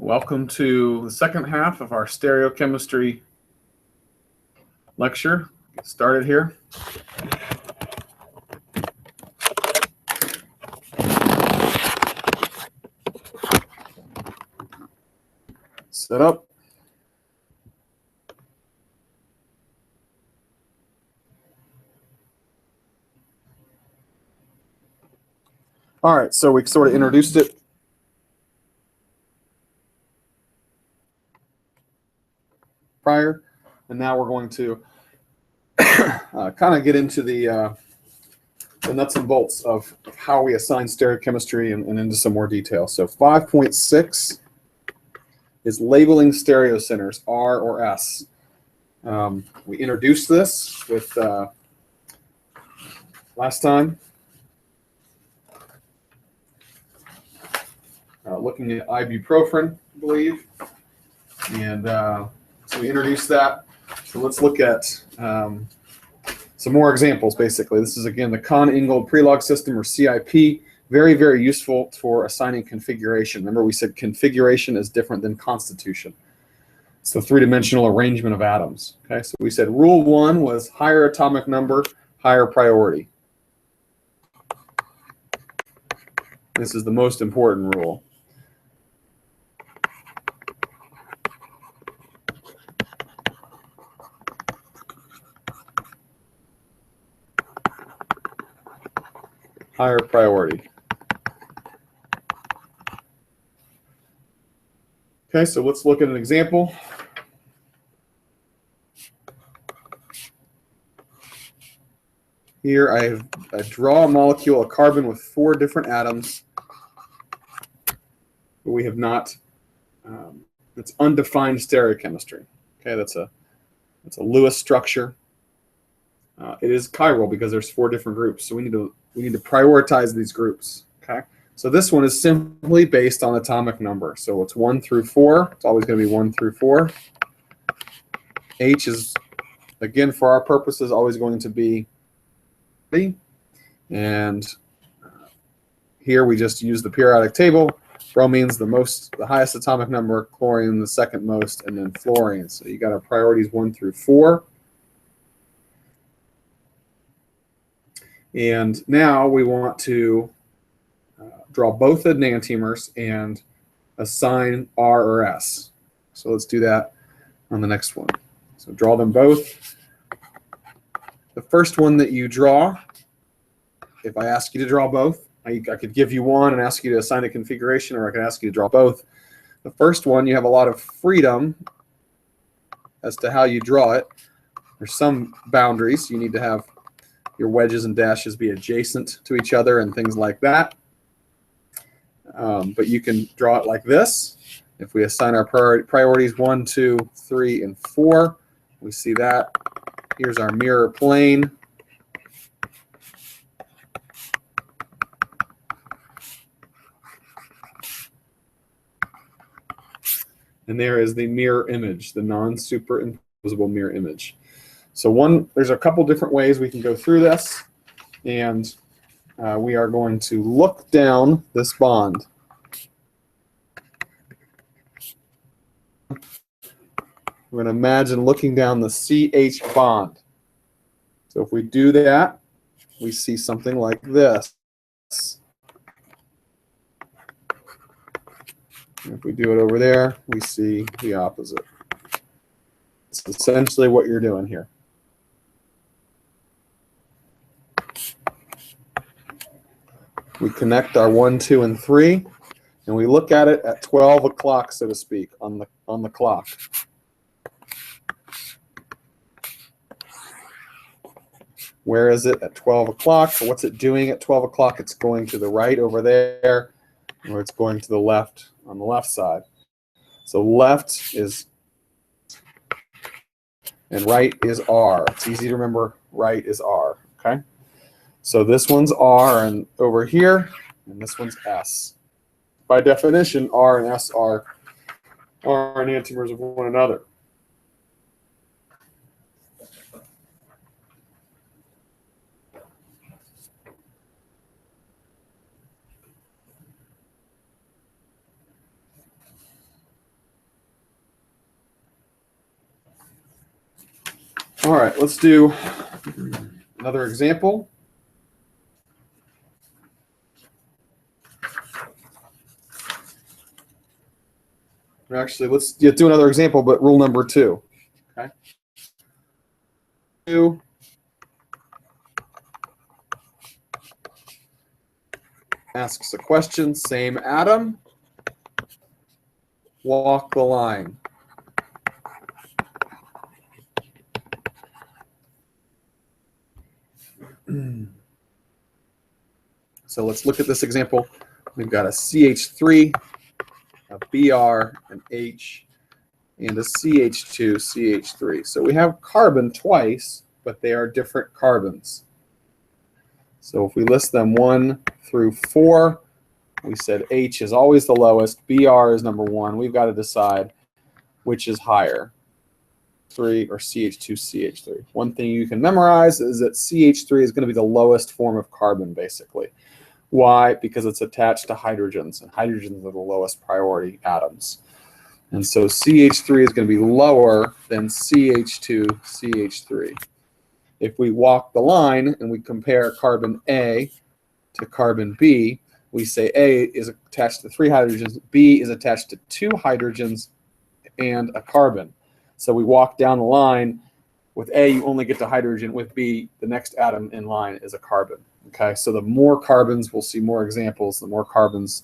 Welcome to the second half of our stereochemistry lecture. Get started here. Set up. All right, so we sort of introduced it. Prior, and now we're going to kind of get into the nuts and bolts of how we assign stereochemistry and into some more detail. So 5.6 is labeling stereocenters, R or S. We introduced this with last time, looking at ibuprofen, I believe, and so we introduced that. So let's look at some more examples, basically. This is, again, the Kahn-Ingold prelog system, or CIP. Very, very useful for assigning configuration. Remember, we said configuration is different than constitution. It's the three-dimensional arrangement of atoms. Okay, so we said rule one was higher atomic number, higher priority. This is the most important rule. Higher priority. Okay, so let's look at an example. Here I draw a molecule, a carbon with 4 different atoms, but we have not, it's undefined stereochemistry. Okay, that's a Lewis structure. It is chiral because there's 4 different groups, so we need to prioritize these groups. Okay, so this one is simply based on atomic number. So it's 1 through 4. It's always going to be 1 through 4. H is, again, for our purposes, always going to be B. And here we just use the periodic table. Bromine's the highest atomic number, chlorine the second most, and then fluorine. So you got our priorities 1 through 4. And now we want to draw both enantiomers and assign R or S. So let's do that on the next one. So draw them both. The first one that you draw, if I ask you to draw both, I could give you one and ask you to assign a configuration, or I could ask you to draw both. The first one, you have a lot of freedom as to how you draw it. There's some boundaries. You need to have your wedges and dashes be adjacent to each other and things like that. But you can draw it like this. If we assign our priorities 1, 2, 3, and 4, we see that. Here's our mirror plane. And there is the mirror image, the non-superimposable mirror image. So there's a couple different ways we can go through this, and we are going to look down this bond. We're going to imagine looking down the CH bond. So if we do that, we see something like this. If we do it over there, we see the opposite. It's essentially what you're doing here. We connect our 1, 2, and 3, and we look at it at 12 o'clock, so to speak, on the clock. Where is it at 12 o'clock? What's it doing at 12 o'clock? It's going to the right over there, or it's going to the left on the left side. So left is, and right is R. It's easy to remember, right is R, okay? So this one's R and over here, and this one's S. By definition, R and S are enantiomers of one another. All right, let's do another example. Actually, let's do another example, but rule number 2. Okay. 2. Asks a question, same atom, walk the line. So let's look at this example. We've got a CH3, a Br, an H, and a CH2, CH3. So we have carbon twice, but they are different carbons. So if we list them 1 through 4, we said H is always the lowest, Br is number 1. We've got to decide which is higher, 3 or CH2, CH3. One thing you can memorize is that CH3 is going to be the lowest form of carbon, basically. Why? Because it's attached to hydrogens, and hydrogens are the lowest priority atoms. And so CH3 is going to be lower than CH2, CH3. If we walk the line and we compare carbon A to carbon B, we say A is attached to 3 hydrogens, B is attached to 2 hydrogens and a carbon. So we walk down the line. With A, you only get to hydrogen. With B, the next atom in line is a carbon. Okay, so the more carbons, we'll see more examples, the more carbons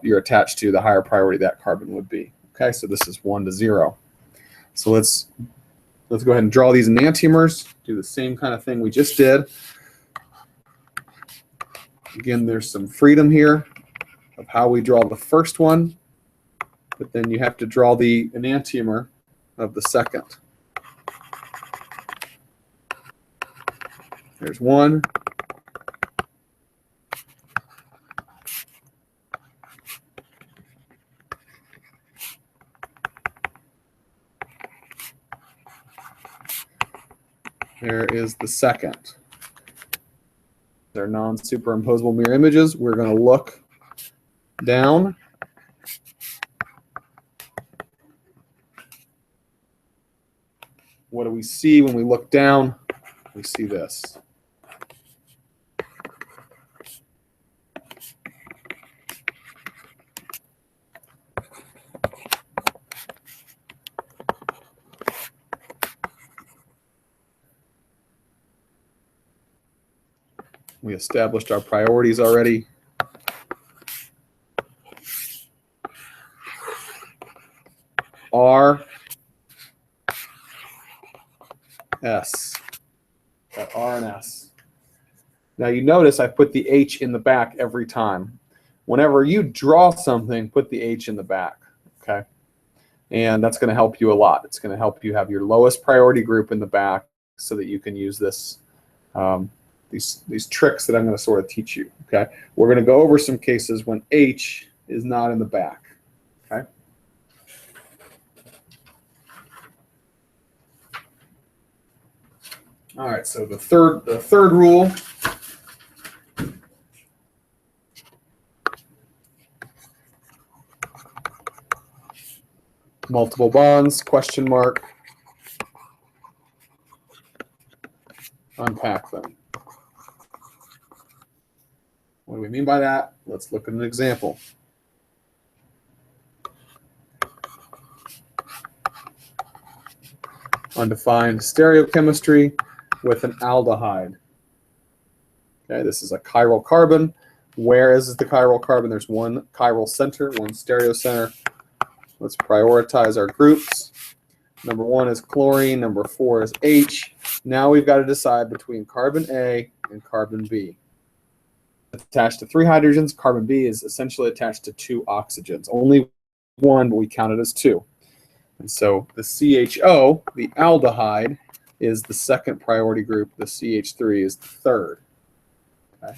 you're attached to, the higher priority that carbon would be. Okay, so this is 1 to 0. So let's go ahead and draw these enantiomers, do the same kind of thing we just did. Again, there's some freedom here of how we draw the first one, but then you have to draw the enantiomer of the second. There's 1. There is the second. They're non-superimposable mirror images. We're going to look down. What do we see when we look down? We see this. We established our priorities already. R, S. Got R and S. Now you notice I put the H in the back every time. Whenever you draw something, put the H in the back, okay? And that's going to help you a lot. It's going to help you have your lowest priority group in the back so that you can use this, these tricks that I'm going to sort of teach you, okay? We're going to go over some cases when H is not in the back, okay? All right, so the third rule. Multiple bonds, question mark. Unpack them. What do we mean by that? Let's look at an example. Undefined stereochemistry with an aldehyde. Okay, this is a chiral carbon. Where is the chiral carbon? There's one chiral center, one stereo center. Let's prioritize our groups. Number 1 is chlorine. Number 4 is H. Now we've got to decide between carbon A and carbon B. It's attached to 3 hydrogens. Carbon B is essentially attached to 2 oxygens. Only 1, but we count it as 2. And so the CHO, the aldehyde, is the second priority group. The CH3 is the third. Okay.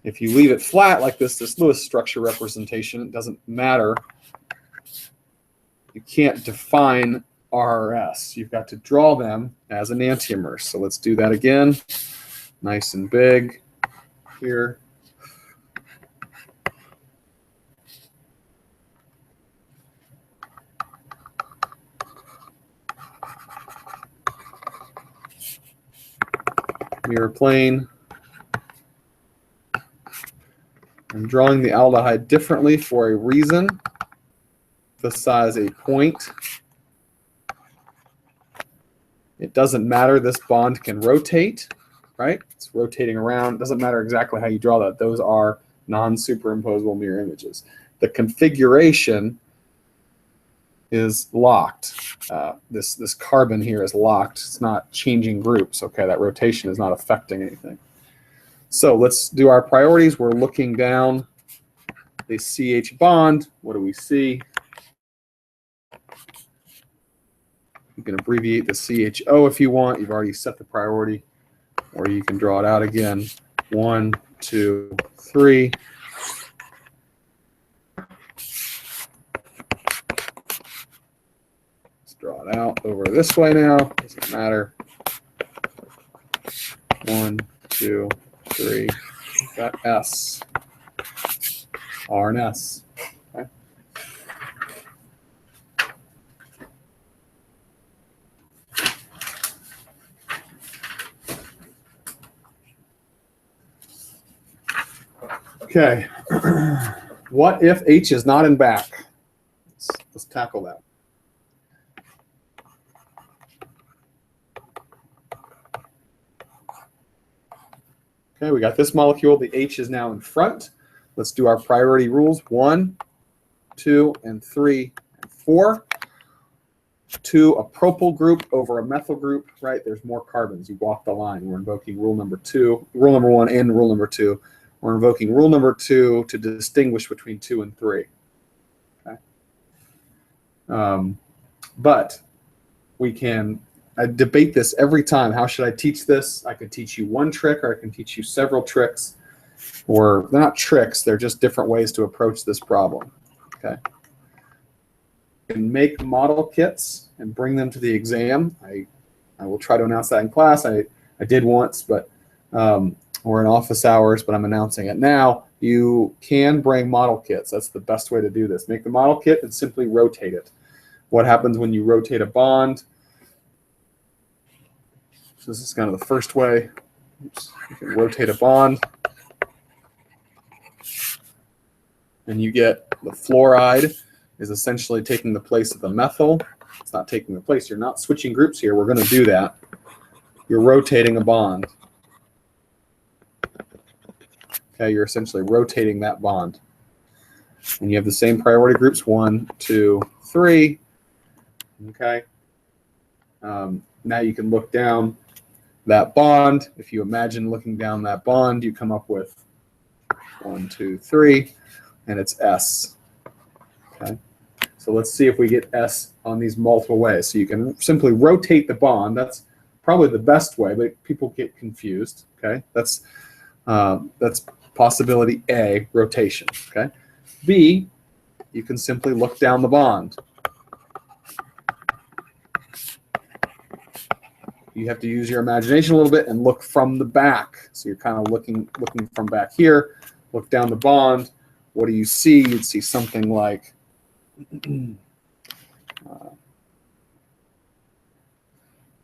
If you leave it flat like this Lewis structure representation, it doesn't matter. You can't define RRS. You've got to draw them as enantiomers. So let's do that again. Nice and big here. mirror plane. I'm drawing the aldehyde differently for a reason. Emphasize a point. It doesn't matter. This bond can rotate, right? It's rotating around. It doesn't matter exactly how you draw that. Those are non-superimposable mirror images. The configuration is locked. This carbon here is locked. It's not changing groups. Okay, that rotation is not affecting anything. So let's do our priorities. We're looking down the CH bond. What do we see? You can abbreviate the CHO if you want. You've already set the priority. Or you can draw it out again. 1, 2, 3. Let's draw it out over this way now. Doesn't matter. 1, 2, 3. Got S. R and S. Okay. Okay. What if H is not in back? Let's tackle that. Okay, we got this molecule. The H is now in front. Let's do our priority rules. 1, 2, and 3, and 4. To a propyl group over a methyl group, right? There's more carbons. You walk the line. We're invoking rule number 2, rule number 1 and rule number 2. We're invoking rule number 2 to distinguish between 2 and 3. Okay. But we can debate this every time. How should I teach this? I could teach you one trick, or I can teach you several tricks. Or they're not tricks, they're just different ways to approach this problem. Okay. You can make model kits and bring them to the exam. I will try to announce that in class. I did once, but or in office hours, but I'm announcing it now. You can bring model kits. That's the best way to do this. Make the model kit and simply rotate it. What happens when you rotate a bond? So this is kind of the first way. Oops. You can rotate a bond. And you get the fluoride is essentially taking the place of the methyl. It's not taking the place. You're not switching groups here. We're going to do that. You're rotating a bond. Okay, you're essentially rotating that bond. And you have the same priority groups, 1, 2, 3. Okay. Now you can look down that bond. If you imagine looking down that bond, you come up with 1, 2, 3, and it's S. Okay. So let's see if we get S on these multiple ways. So you can simply rotate the bond. That's probably the best way, but people get confused. Okay. That's possibility A, rotation. Okay. B, you can simply look down the bond. You have to use your imagination a little bit and look from the back. So you're kind of looking from back here, look down the bond. What do you see? You'd see something like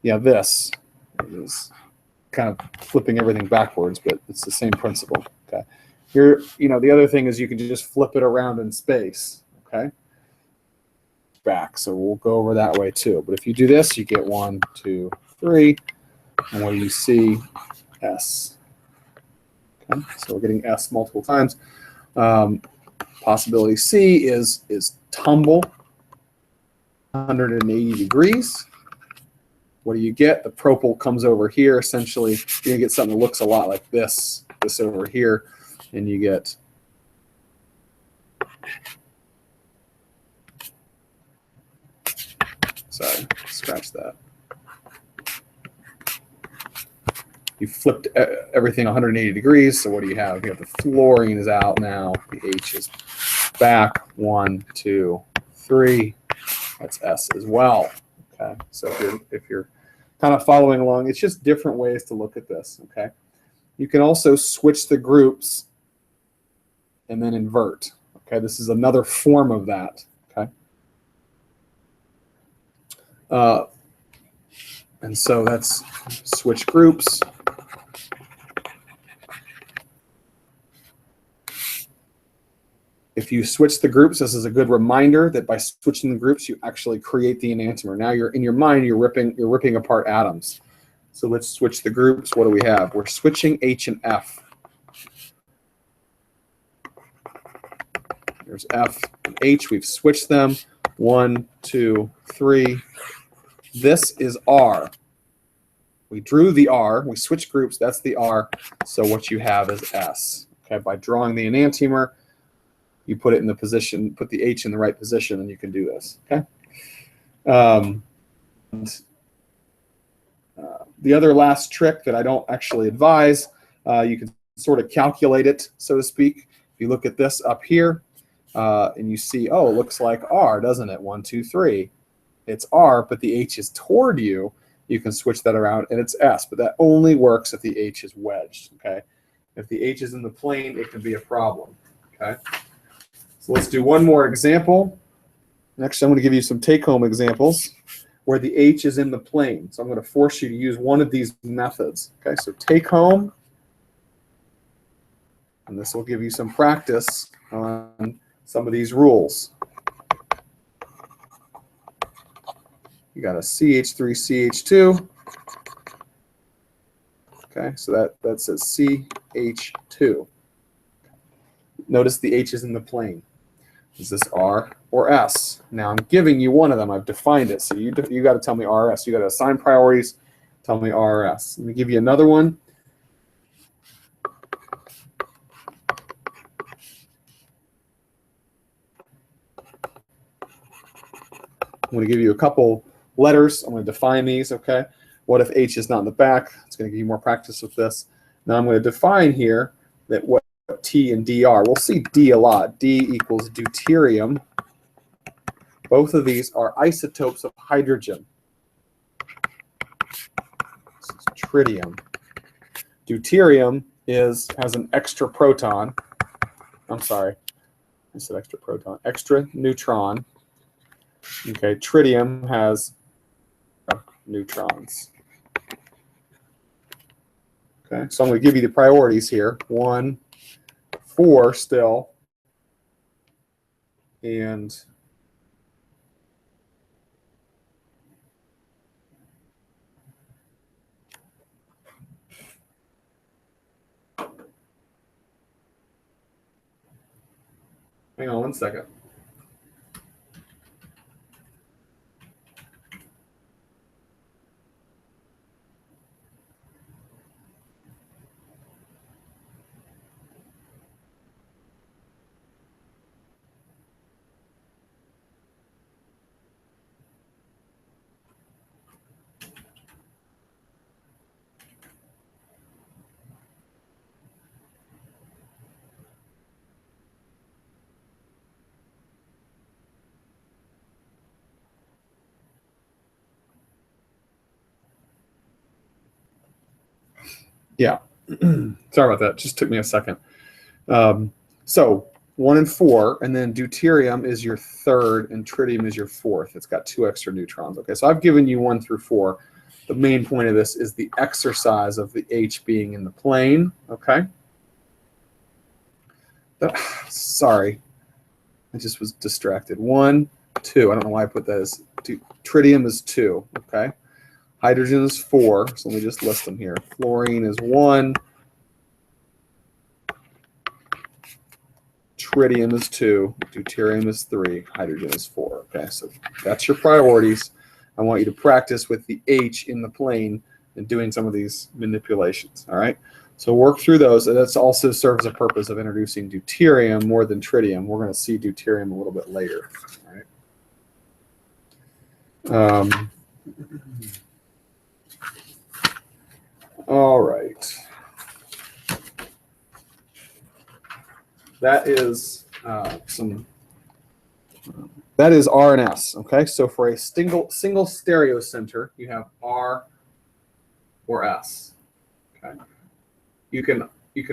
this. It is kind of flipping everything backwards, but it's the same principle. Okay. Here, the other thing is you can just flip it around in space. Okay. Back. So we'll go over that way too. But if you do this, you get 1, 2, 3, and what do you see? S. Okay. So we're getting S multiple times. Possibility C is tumble 180 degrees. What do you get? The propyl comes over here. Essentially, you're going to get something that looks a lot like this over here, and you get sorry, scratch that. You flipped everything 180 degrees, so what do you have? You have the fluorine is out now. The H is back. 1, 2, 3. That's S as well. Okay, so if you're kind of following along, it's just different ways to look at this. Okay, you can also switch the groups and then invert. Okay, this is another form of that. Okay, and so that's switch groups. If you switch the groups, this is a good reminder that by switching the groups, you actually create the enantiomer. Now you're in your mind, you're ripping apart atoms. So let's switch the groups. What do we have? We're switching H and F. There's F and H. We've switched them. 1, 2, 3. This is R. We drew the R. We switched groups. That's the R. So what you have is S. Okay. By drawing the enantiomer, you put it in the position, put the H in the right position, and you can do this. Okay. The other last trick that I don't actually advise, you can sort of calculate it, so to speak. If you look at this up here, and you see, oh, it looks like R, doesn't it? 1, 2, 3. It's R, but the H is toward you. You can switch that around, and it's S. But that only works if the H is wedged. Okay. If the H is in the plane, it can be a problem. Okay. So let's do one more example. Next, I'm going to give you some take-home examples where the H is in the plane. So I'm going to force you to use one of these methods. Okay, so take home, and this will give you some practice on some of these rules. You got a CH3CH2. Okay, so that says CH2. Notice the H is in the plane. Is this R or S? Now I'm giving you one of them. I've defined it. So you got to tell me R or S. You got to assign priorities. Tell me R or S. Let me give you another one. I'm going to give you a couple letters. I'm going to define these. Okay. What if H is not in the back? It's going to give you more practice with this. Now I'm going to define here that what T and D are. We'll see D a lot. D equals deuterium. Both of these are isotopes of hydrogen. This is tritium. Deuterium has an extra proton. I'm sorry, I said extra proton. Extra neutron. Okay, tritium has neutrons. Okay, so I'm going to give you the priorities here. 1, 4 still, and hang on one second. Yeah, sorry about that. Just took me a second. So 1 and 4, and then deuterium is your third, and tritium is your fourth. It's got 2 extra neutrons. Okay, so I've given you 1 through 4. The main point of this is the exercise of the H being in the plane. Okay. Sorry, I just was distracted. 1, 2. I don't know why I put that as tritium is 2. Okay. Hydrogen is 4, so let me just list them here. Fluorine is 1. Tritium is 2. Deuterium is 3. Hydrogen is 4. Okay, so that's your priorities. I want you to practice with the H in the plane and doing some of these manipulations. All right, so work through those. And that also serves a purpose of introducing deuterium more than tritium. We're going to see deuterium a little bit later. All right. All right. That is that is R and S. Okay, so for a single stereocenter, you have R or S. Okay, you can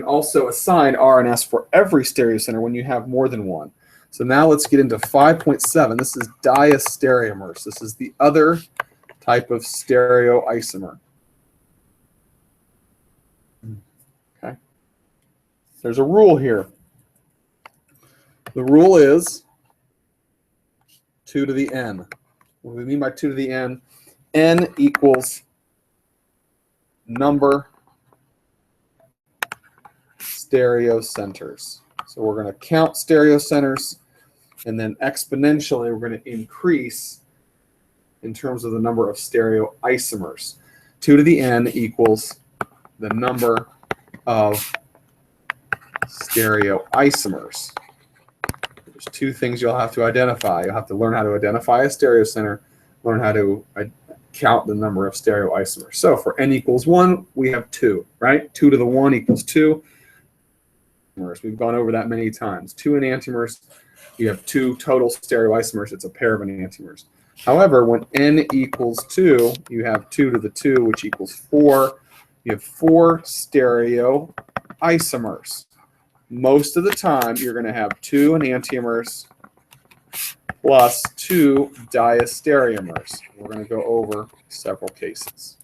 also assign R and S for every stereocenter when you have more than one. So now let's get into 5.7. This is diastereomers. This is the other type of stereoisomer. Okay. There's a rule here. The rule is 2 to the n. What do we mean by 2 to the n? N equals number stereocenters. So we're going to count stereocenters, and then exponentially we're going to increase in terms of the number of stereoisomers. 2 to the n equals the number of stereoisomers. There's two things you'll have to identify. You'll have to learn how to identify a stereocenter, learn how to count the number of stereoisomers. So for n equals 1, we have 2, right? 2 to the 1 equals 2. We've gone over that many times. 2 enantiomers, you have 2 total stereoisomers. It's a pair of enantiomers. However, when n equals 2, you have 2 to the 2, which equals 4. You have 4 stereoisomers. Most of the time, you're going to have 2 enantiomers plus 2 diastereomers. We're going to go over several cases.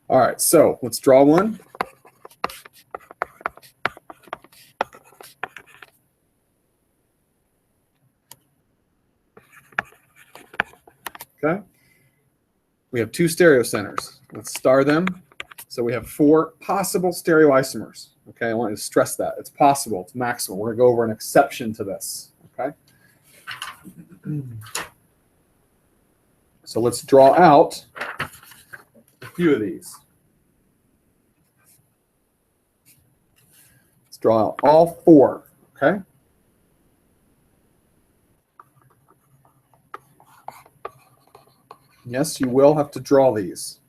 All right, so let's draw one. Okay. We have 2 stereocenters. Let's star them. So we have 4 possible stereoisomers. Okay, I want you to stress that. It's possible. It's maximum. We're going to go over an exception to this. Okay. So let's draw out a few of these. Let's draw out all 4. Okay. Yes, you will have to draw these.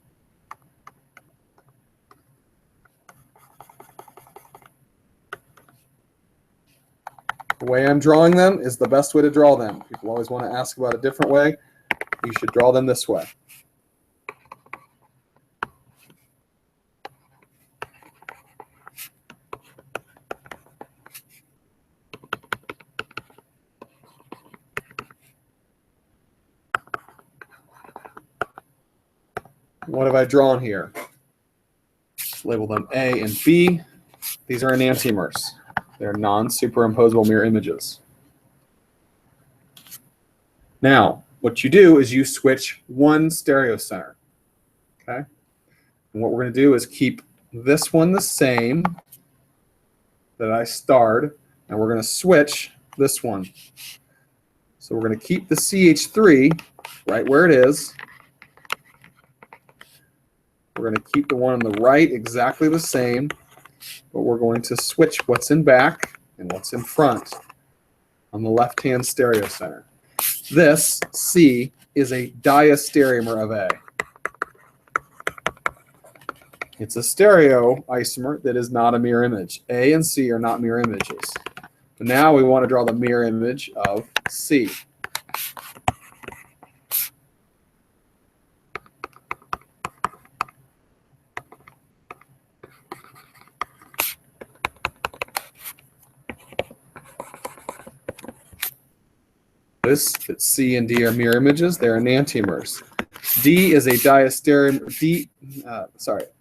The way I'm drawing them is the best way to draw them. People always want to ask about a different way. You should draw them this way. What have I drawn here? Let's label them A and B. These are enantiomers. They're non-superimposable mirror images. Now, what you do is you switch one stereocenter. Okay? And what we're going to do is keep this one the same that I starred, and we're going to switch this one. So we're going to keep the CH3 right where it is. We're going to keep the one on the right exactly the same, but we're going to switch what's in back and what's in front on the left-hand stereocenter. This, C, is a diastereomer of A. It's a stereoisomer that is not a mirror image. A and C are not mirror images. But now we want to draw the mirror image of C. Notice that C and D are mirror images. They're enantiomers. D is a diastereomer.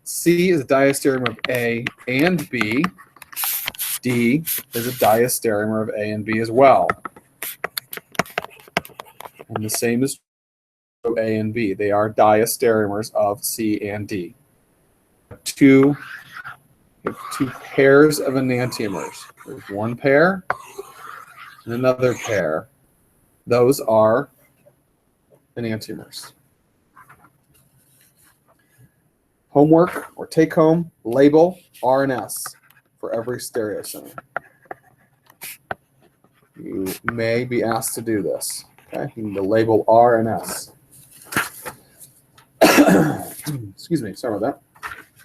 C is a diastereomer of A and B. D is a diastereomer of A and B as well. And the same is true of A and B. They are diastereomers of C and D. Two pairs of enantiomers. There's one pair and another pair. Those are enantiomers. Homework or take home, label R and S for every stereocenter. You may be asked to do this. Okay, you need to label R and S. Excuse me, sorry about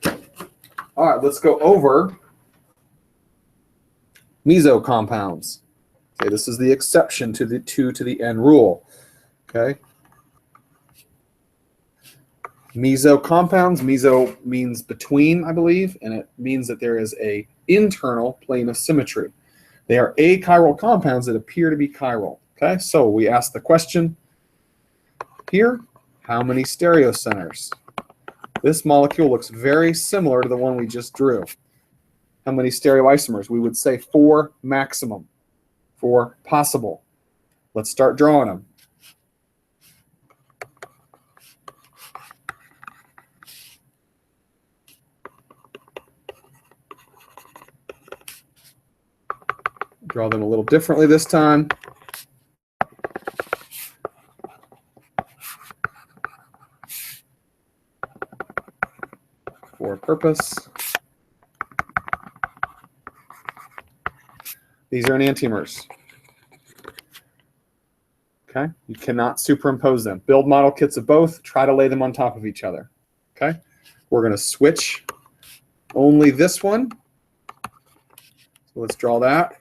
that. All right, let's go over meso compounds. Okay, this is the exception to the 2 to the n rule. Okay. Meso compounds, meso means between, I believe, and it means that there is an internal plane of symmetry. They are achiral compounds that appear to be chiral. Okay, so we ask the question here, how many stereocenters? This molecule looks very similar to the one we just drew. how many stereoisomers? We would say 4 maximum, 4 possible. Let's start drawing them. Draw them a little differently this time. For purpose. These are enantiomers. Okay, you cannot superimpose them. Build model kits of both. Try to lay them on top of each other. Okay, we're going to switch only this one. So let's draw that.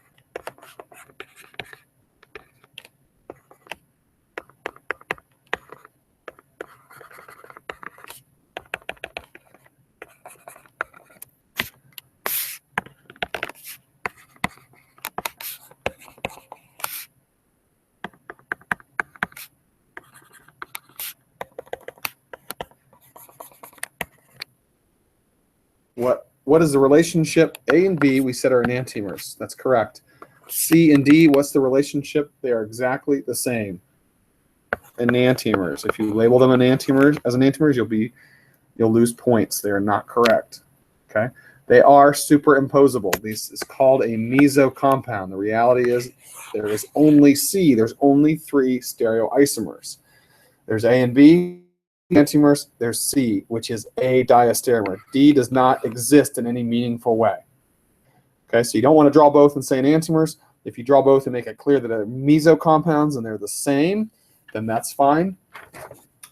What is the relationship? A and B, we said, are enantiomers. That's correct. C and D, what's the relationship? They are exactly the same. Enantiomers. If you label them enantiomers as enantiomers, you'll lose points. They are not correct. Okay? They are superimposable. This is called a meso compound. The reality is there is only C. There's only 3 stereoisomers. There's A and B enantiomers. There's C, which is a diastereomer. D does not exist in any meaningful way. Okay, so you don't want to draw both and say enantiomers. If you draw both and make it clear that they're meso compounds and they're the same, then that's fine.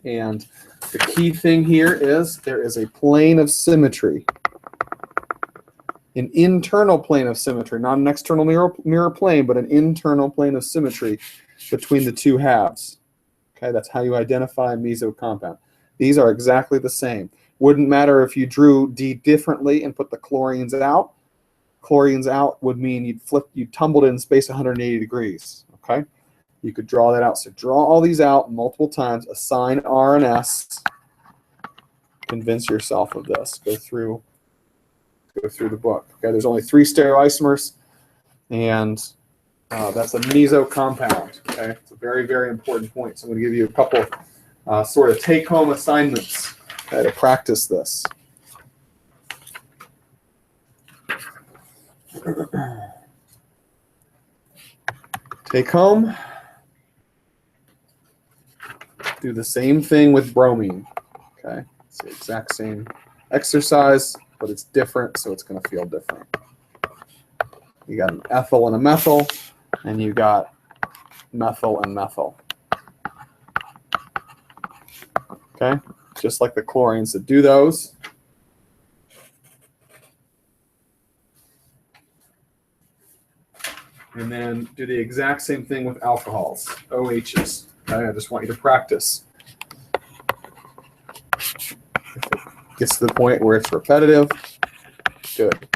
And the key thing here is there is a plane of symmetry. An internal plane of symmetry, not an external mirror plane, but an internal plane of symmetry between the 2 halves. Okay, that's how you identify a meso compound. These are exactly the same. Wouldn't matter if you drew D differently and put the chlorines out. Chlorines out would mean you'd tumbled in space 180 degrees. Okay, you could draw that out. So draw all these out multiple times. Assign R and S. Convince yourself of this. Go through the book. Okay, there's only 3 stereoisomers, and that's a meso compound. Okay, it's a very, very important point. So I'm going to give you a couple sort of take-home assignments, okay, to practice this. Take home. Do the same thing with bromine. Okay, it's the exact same exercise, but it's different, so it's going to feel different. You got an ethyl and a methyl, and you got methyl and methyl. Okay, just like the chlorines that do those. And then do the exact same thing with alcohols, OHs. Okay, I just want you to practice. If it gets to the point where it's repetitive, good.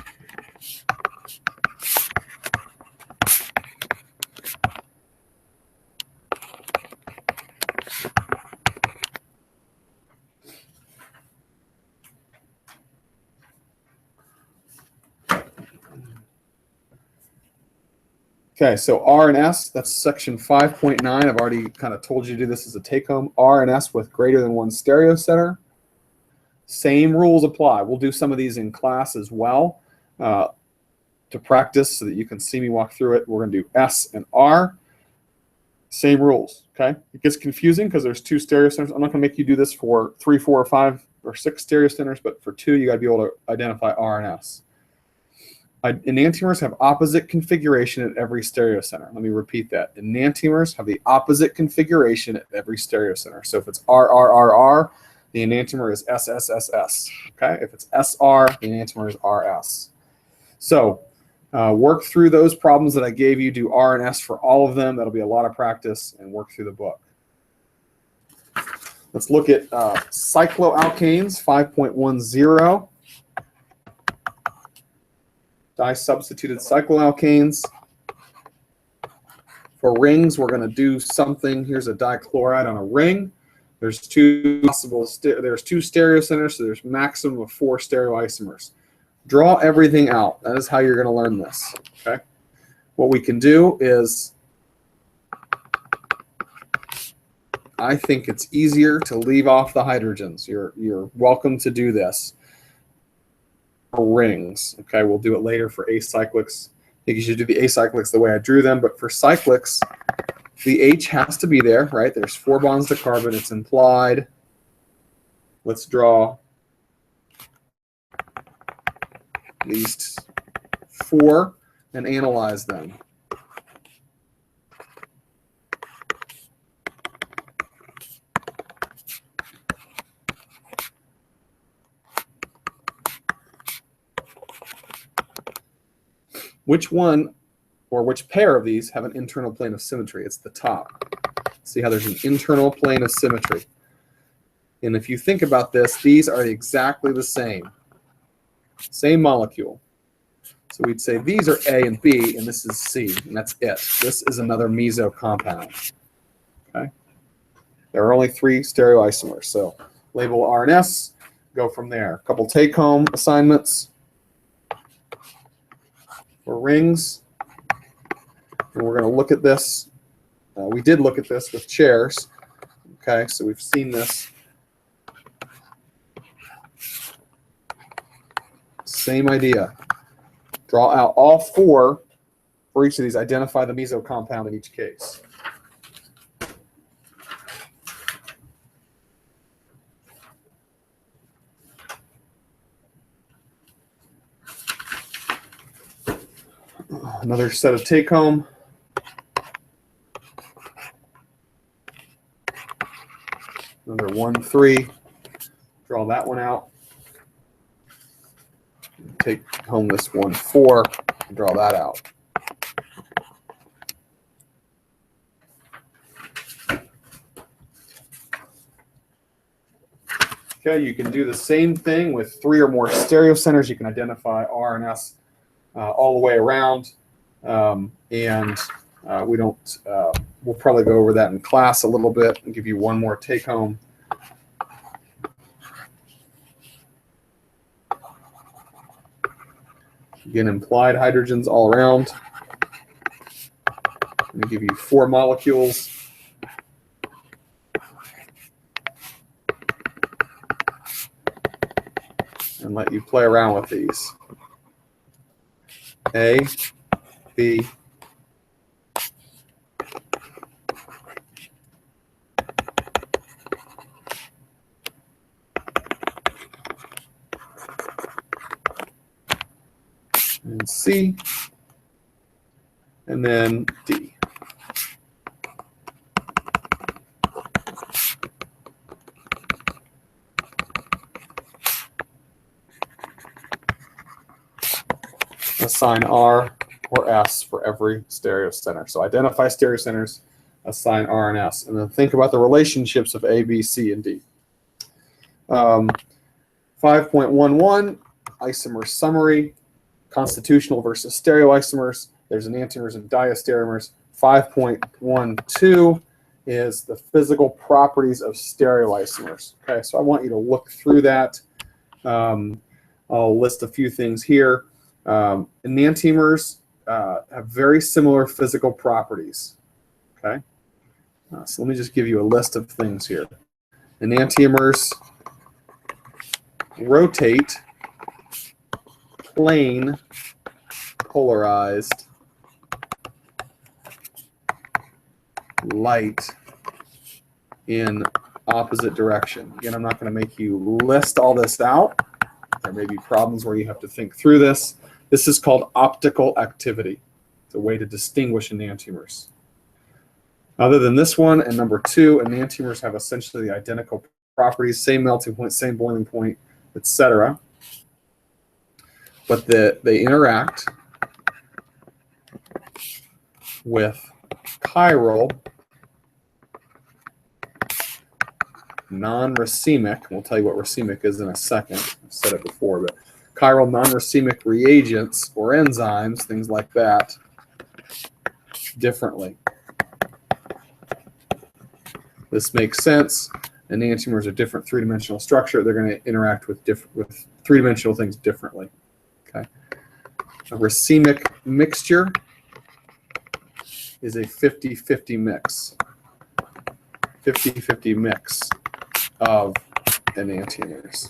Okay, so R and S, that's section 5.9. I've already kind of told you to do this as a take-home. R and S with greater than 1 stereocenter. Same rules apply. We'll do some of these in class as well to practice so that you can see me walk through it. We're going to do S and R. Same rules, okay? It gets confusing because there's 2 stereocenters. I'm not going to make you do this for 3, 4, or 5, or 6 stereocenters, but for 2, you got to be able to identify R and S. Enantiomers have opposite configuration at every stereocenter. Let me repeat that. Enantiomers have the opposite configuration at every stereocenter. So if it's RRRR, the enantiomer is SSSS. Okay? If it's SR, the enantiomer is RS. So work through those problems that I gave you. Do R and S for all of them. That'll be a lot of practice, and work through the book. Let's look at cycloalkanes 5.10. Disubstituted cycloalkanes. For rings, we're going to do something. Here's a dichloride on a ring. There's 2 possible. There's 2 stereocenters, so there's maximum of 4 stereoisomers. Draw everything out. That is how you're going to learn this. Okay. What we can do is, I think it's easier to leave off the hydrogens. You're welcome to do this. Rings. Okay, we'll do it later for acyclics. I think you should do the acyclics the way I drew them, but for cyclics, the H has to be there, right? There's 4 bonds to carbon. It's implied. Let's draw at least 4 and analyze them. Which one or which pair of these have an internal plane of symmetry? It's the top. See how there's an internal plane of symmetry. And if you think about this, these are exactly the same. Same molecule. So we'd say these are A and B, and this is C, and that's it. This is another meso compound. Okay? There are only 3 stereoisomers. So label R and S, go from there. A couple take-home assignments for rings. And we're going to look at this. We did look at this with chairs. Okay, so we've seen this. Same idea. Draw out all 4 for each of these. Identify the meso compound in each case. Another set of take-home. Another 1, 3. Draw that one out. Take home this 1, 4. And draw that out. Okay, you can do the same thing with 3 or more stereocenters. You can identify R and S all the way around. We don't, we'll probably go over that in class a little bit and give you one more take home. Again, implied hydrogens all around. I'm going to give you 4 molecules. And let you play around with these. A, B, and C, and then D. Assign R or S for every stereocenter. So identify stereocenters, assign R and S, and then think about the relationships of A, B, C, and D. 5.11, isomer summary, constitutional versus stereoisomers. There's enantiomers and diastereomers. 5.12 is the physical properties of stereoisomers. Okay, so I want you to look through that. I'll list a few things here. Enantiomers have very similar physical properties. Okay, so let me just give you a list of things here. Enantiomers rotate plane polarized light in opposite direction. Again, I'm not going to make you list all this out. There may be problems where you have to think through this. This is called optical activity. It's a way to distinguish enantiomers. Other than this one and number 2, enantiomers have essentially the identical properties, same melting point, same boiling point, etc. But they interact with chiral non-racemic. We'll tell you what racemic is in a second. I've said it before, but chiral non-racemic reagents or enzymes, things like that, differently. This makes sense. Enantiomers are different 3-dimensional structure. They're going to interact with 3-dimensional things differently. A racemic mixture is a 50-50 mix. 50-50 mix of enantiomers.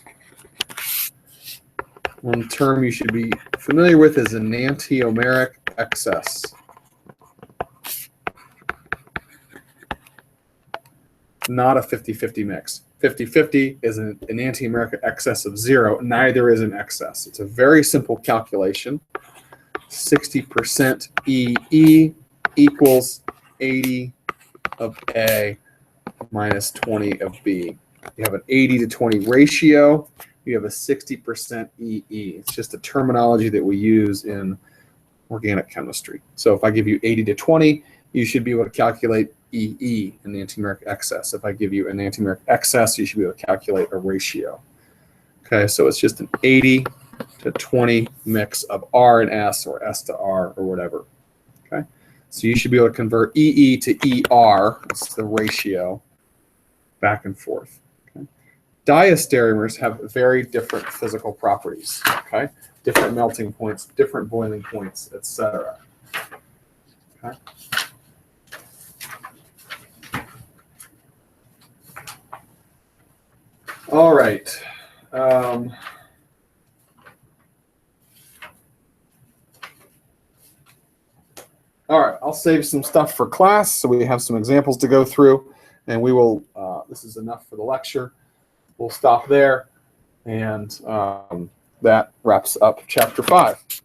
One term you should be familiar with is enantiomeric excess. Not a 50-50 mix. 50-50 is an enantiomeric excess of 0. Neither is an excess. It's a very simple calculation. 60% EE equals 80 of A minus 20 of B. You have an 80 to 20 ratio. You have a 60% EE. It's just a terminology that we use in organic chemistry. So if I give you 80 to 20, you should be able to calculate EE, an enantiomeric excess. If I give you an enantiomeric excess, you should be able to calculate a ratio. Okay, so it's just an 80 to 20 mix of R and S, or S to R, or whatever. Okay, so you should be able to convert EE to ER, that's the ratio, back and forth. Okay. Diastereomers have very different physical properties. Okay, different melting points, different boiling points, etc. Okay. All right. All right, I'll save some stuff for class so we have some examples to go through, and we will, this is enough for the lecture. We'll stop there, and that wraps up chapter 5.